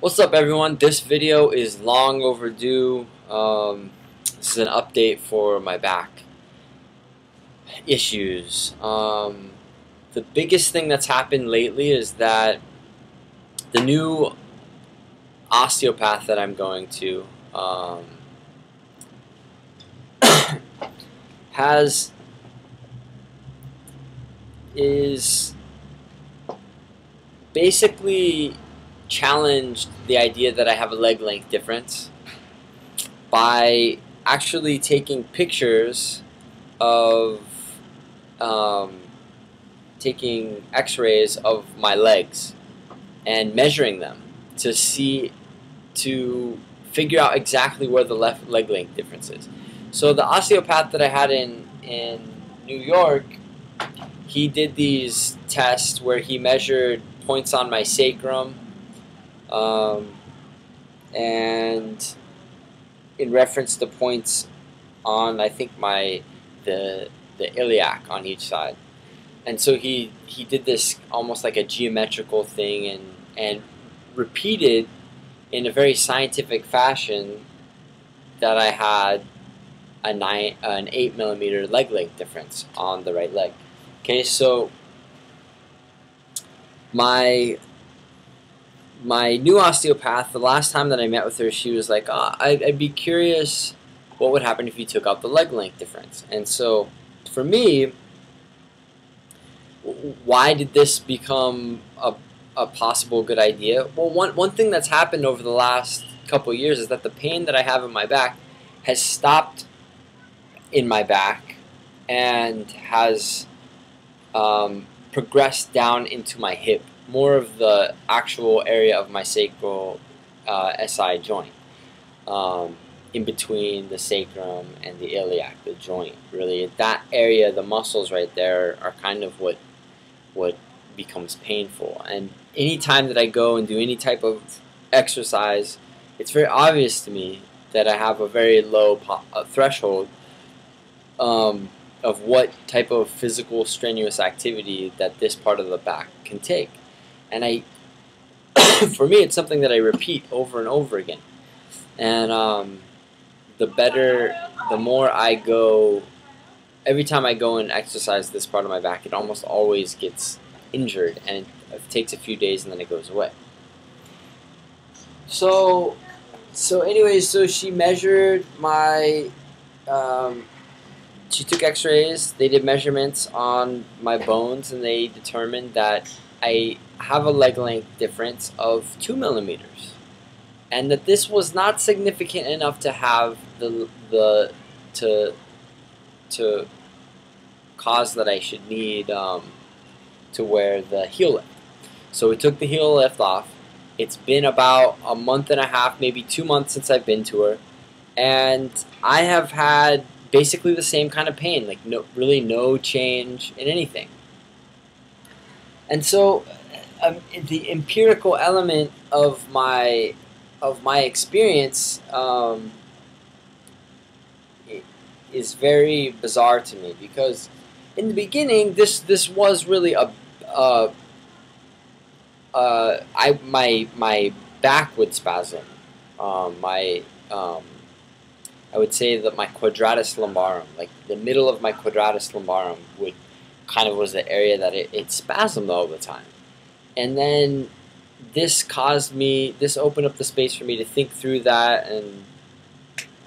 What's up, everyone? This video is long overdue. This is an update for my back issues. The biggest thing that's happened lately is that the new osteopath that I'm going to has is basically challenged the idea that I have a leg length difference by actually taking pictures of taking x-rays of my legs and measuring them to figure out exactly where the left leg length difference is. So the osteopath that I had in New York, he did these tests where he measured points on my sacrum, and in reference to points on, I think, the iliac on each side. And so he did this almost like a geometrical thing and repeated in a very scientific fashion that I had an 8 mm leg length difference on the right leg. Okay, so my new osteopath, the last time that I met with her, she was like, I'd be curious what would happen if you took out the leg length difference. And so for me, why did this become a possible good idea? Well, one thing that's happened over the last couple of years is that the pain that I have in my back has stopped in my back and has progressed down into my hip, more of the actual area of my sacral SI joint, in between the sacrum and the iliac, the joint. Really, that area, the muscles right there, are kind of what becomes painful. And any time that I go and do any type of exercise, it's very obvious to me that I have a very low threshold of what type of physical strenuous activity that this part of the back can take. And for me, it's something that I repeat over and over again. And the more I go, every time I go and exercise this part of my back, it almost always gets injured, and it takes a few days and then it goes away. So anyways, so she measured my, she took x-rays, they did measurements on my bones, and they determined that I have a leg length difference of 2 mm, and that this was not significant enough to have to cause that I should need to wear the heel lift. So we took the heel lift off. It's been about a month and a half, maybe 2 months since I've been to her, and I have had basically the same kind of pain, like really no change in anything. And so the empirical element of my experience is very bizarre to me, because in the beginning this was really my back would spasm. I would say that my quadratus lumbarum, like the middle of my quadratus lumbarum, was the area that it spasmed all the time. And then this opened up the space for me to think through that, and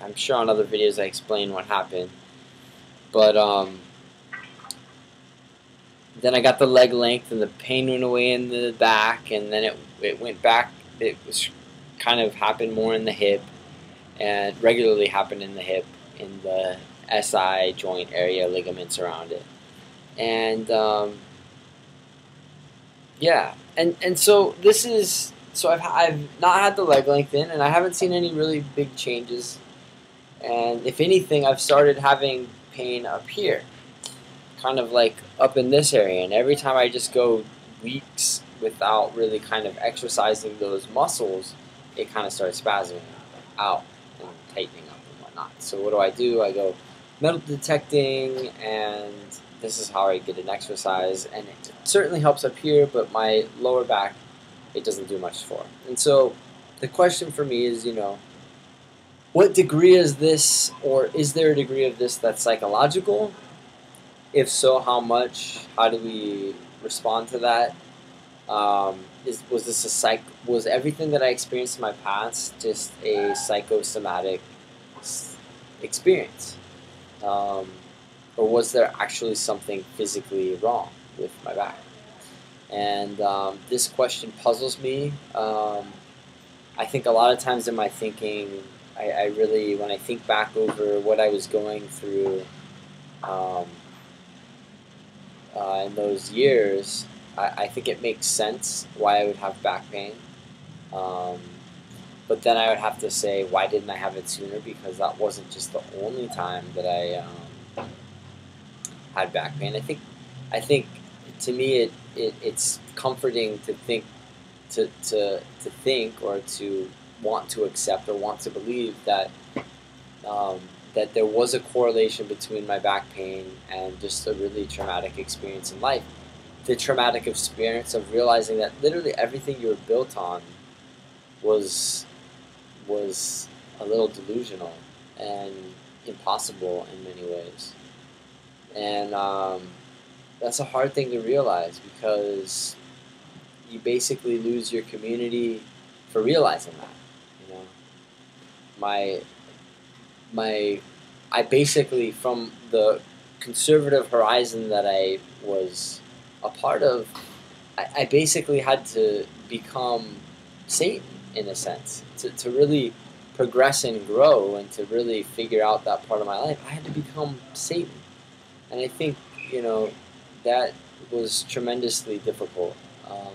I'm sure on other videos I explain what happened. But then I got the leg length, and the pain went away in the back, and then it went back. It was kind of happened more in the hip, and regularly happened in the hip, in the SI joint area, ligaments around it. And yeah, and so I've not had the leg length in, and I haven't seen any really big changes. And if anything, I've started having pain up here, kind of like up in this area. And every time I just go weeks without really kind of exercising those muscles, it kind of starts spasming out and tightening up and whatnot. So what do? I go metal detecting, and this is how I get an exercise. And it certainly helps up here, but my lower back, it doesn't do much for. And so the question for me is, what degree is this, or is there a degree of this that's psychological? If so, how much? How do we respond to that? Was this was everything that I experienced in my past just a psychosomatic experience? Or was there actually something physically wrong with my back? And this question puzzles me. I think a lot of times in my thinking, I really, when I think back over what I was going through um, in those years, I think it makes sense why I would have back pain. Um, but then I would have to say, why didn't I have it sooner? Because that wasn't just the only time that I had back pain. I think to me it's comforting to think to think or to want to accept or want to believe that um, that there was a correlation between my back pain and just a really traumatic experience in life. The traumatic experience of realizing that literally everything you were built on was was a little delusional and impossible in many ways. And that's a hard thing to realize because you basically lose your community for realizing that. You know, my my I basically, from the conservative horizon that I was a part of, I basically had to become Satan in a sense to really progress and grow and to really figure out that part of my life. I had to become Satan, and I think that was tremendously difficult. Um,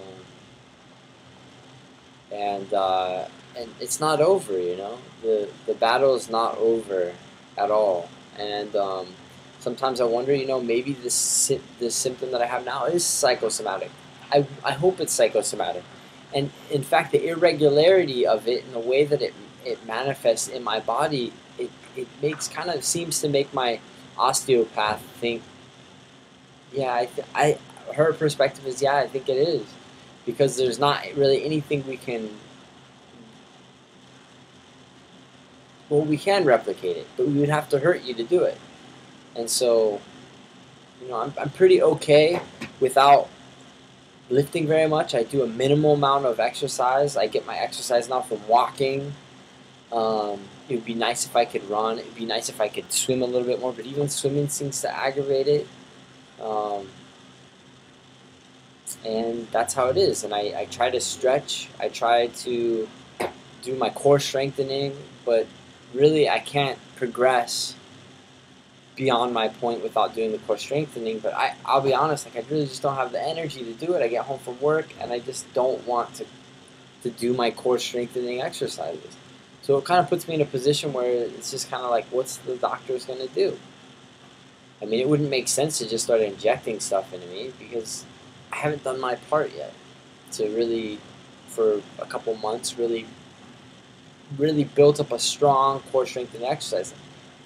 and it's not over. The battle is not over at all. And sometimes I wonder, maybe this symptom that I have now is psychosomatic. I hope it's psychosomatic, and in fact, the irregularity of it and the way that it manifests in my body, it makes seems to make my osteopath think, yeah, her perspective is, yeah, I think it is, because there's not really anything we can replicate it, but we would have to hurt you to do it. And so, I'm pretty okay without lifting very much. I do a minimal amount of exercise. I get my exercise now from walking. It would be nice if I could run. It would be nice if I could swim a little bit more, but even swimming seems to aggravate it. And that's how it is. And I try to stretch. I try to do my core strengthening, but really I can't progress beyond my point without doing the core strengthening. But I'll be honest, I really just don't have the energy to do it. I get home from work and I just don't want to do my core strengthening exercises. So it kind of puts me in a position where it's just kind of like, what's the doctor's going to do? I mean, it wouldn't make sense to just start injecting stuff into me because I haven't done my part yet to really, for a couple months, really built up a strong core strengthening exercise.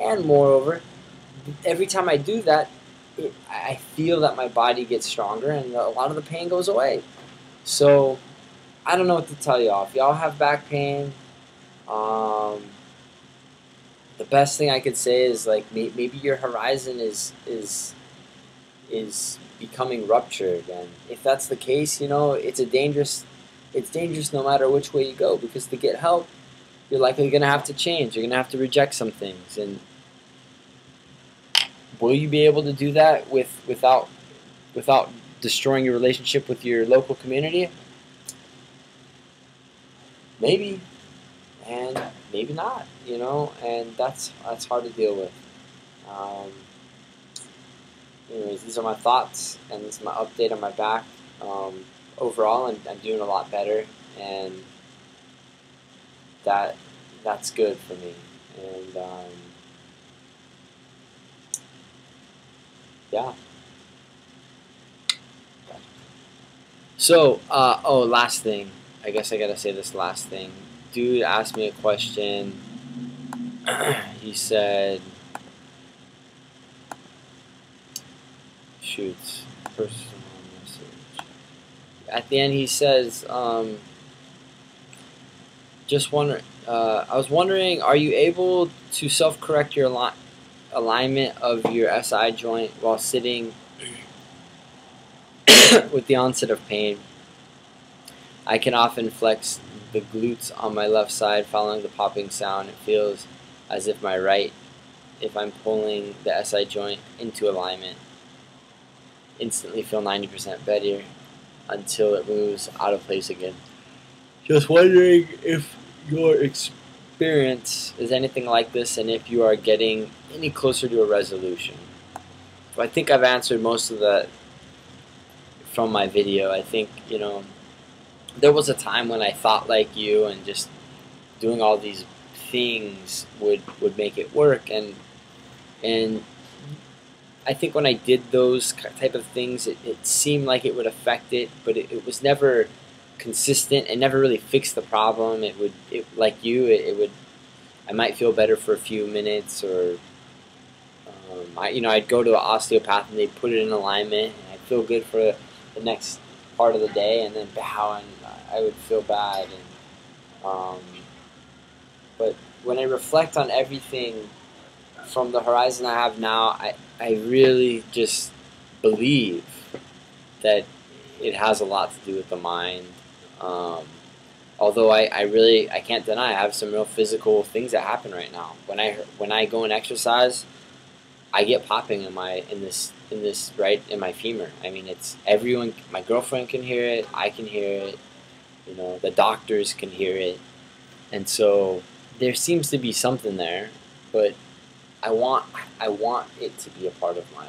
And moreover, every time I do that, I feel that my body gets stronger and a lot of the pain goes away. So I don't know what to tell y'all. If y'all have back pain, the best thing I could say is, like, maybe your horizon is becoming ruptured, and if that's the case, it's dangerous no matter which way you go, because to get help, you're likely going to have to change. You're going to have to reject some things, and will you be able to do that without destroying your relationship with your local community? Maybe, and maybe not. And that's hard to deal with. Anyways, these are my thoughts, and this is my update on my back. Overall, I'm doing a lot better, and that's good for me. And yeah. So, last thing. I guess I gotta say this last thing. Dude asked me a question. He said, shoots, personal message. At the end, he says, just wondering. I was wondering, are you able to self-correct your alignment of your SI joint while sitting with the onset of pain? I can often flex the glutes on my left side following the popping sound. It feels as if my right, if I'm pulling the SI joint into alignment, instantly feel 90% better until it moves out of place again. Just wondering if your experience is anything like this and if you are getting any closer to a resolution. So I think I've answered most of that from my video. I think, there was a time when I thought like you and just doing all these things would make it work, and I think when I did those type of things, it seemed like it would affect it, but it was never consistent. It never really fixed the problem. It like you, it would. I might feel better for a few minutes, or I'd go to an osteopath and they'd put it in alignment, and I'd feel good for the next part of the day, and then bow, and I would feel bad. But when I reflect on everything from the horizon I have now, I really just believe that it has a lot to do with the mind. Although I can't deny I have some real physical things that happen right now. When I go and exercise, I get popping in my femur. I mean, it's everyone. My girlfriend can hear it. I can hear it. The doctors can hear it, and so there seems to be something there, but I want it to be a part of my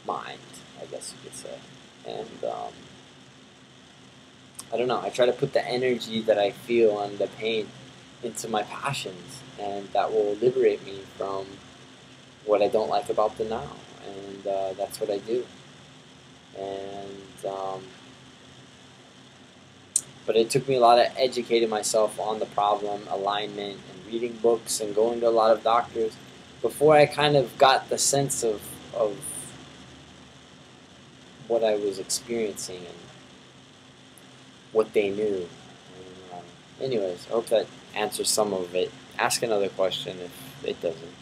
mind, I guess you could say. And I don't know. I try to put the energy that I feel and the pain into my passions, and that will liberate me from what I don't like about the now. And that's what I do. And but it took me a lot of educating myself on the problem, alignment, and reading books and going to a lot of doctors before I kind of got the sense of what I was experiencing and what they knew. And, anyways, I hope that answers some of it. Ask another question if it doesn't.